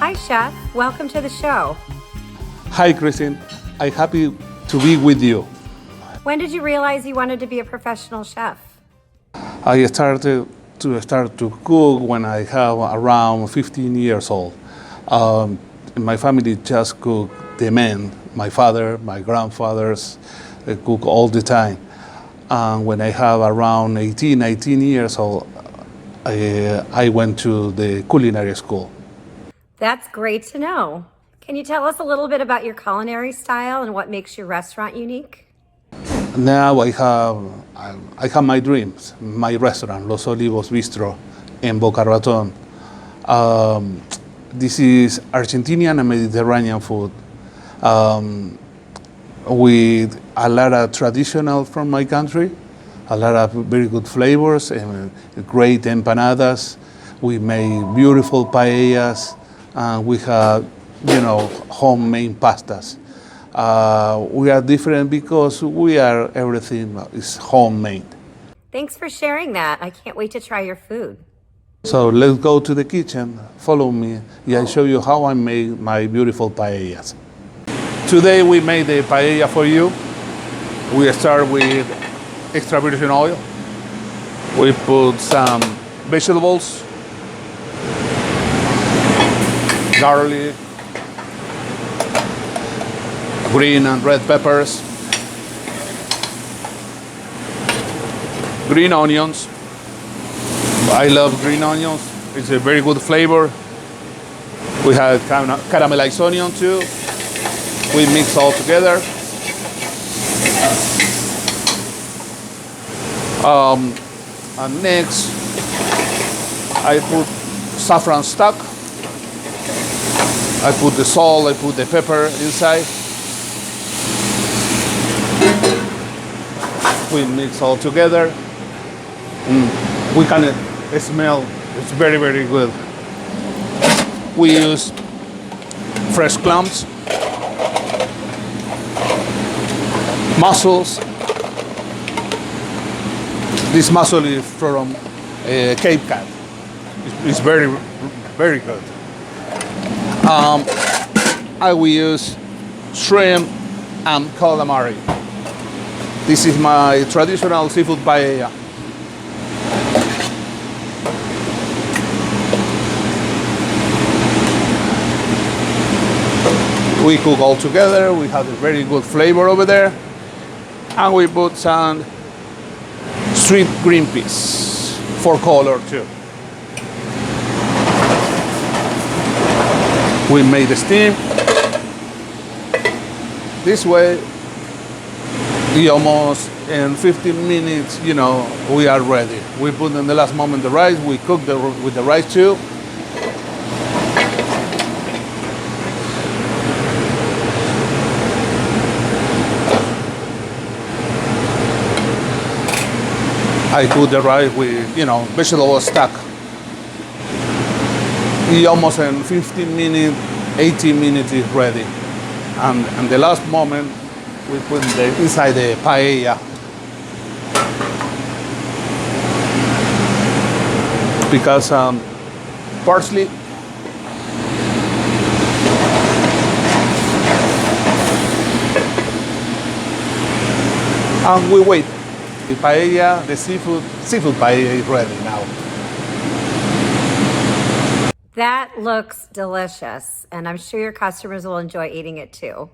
Hi, Chef. Welcome to the show. Hi, Kristen. I'm happy to be with you. When did you realize you wanted to be a professional chef? I started to cook when I have around 15 years old. My family just cooked the men. My father, my grandfathers cook all the time. And when I have around 19 years old, I went to the culinary school. That's great to know. Can you tell us a little bit about your culinary style and what makes your restaurant unique? Now I have my dreams, my restaurant, Los Olivos Bistro in Boca, Raton. This is Argentinian and Mediterranean food with a lot of traditional from my country, a lot of very good flavors and great empanadas. We make beautiful paellas and we have, homemade pastas. We are different because everything is homemade. Thanks for sharing that. I can't wait to try your food. So let's go to the kitchen. Follow me. I show you how I make my beautiful paellas. Today we made the paella for you. We start with extra virgin oil. We put some vegetables, garlic, green and red peppers, green onions. I love green onions. It's a very good flavor. We have caramelized onion too. We mix all together. And next, I put saffron stock. I put the salt, I put the pepper inside. We mix all together. We can smell, it's very, very good. We use fresh clams, mussels. This mussel is from Cape Cod. It's very, very good. I will use shrimp and calamari. This is my traditional seafood paella. We cook all together. We have a very good flavor over there. And we put some sweet green peas for color too. We made the steam. This way, almost in 15 minutes, we are ready. We put in the last moment the rice. We cook with the rice too. I put the rice with, vegetable stock. Almost in 15 minutes, 18 minutes is ready. And the last moment, we put inside the paella. Because parsley, and we wait. The paella, the seafood paella is ready now. That looks delicious, and I'm sure your customers will enjoy eating it too.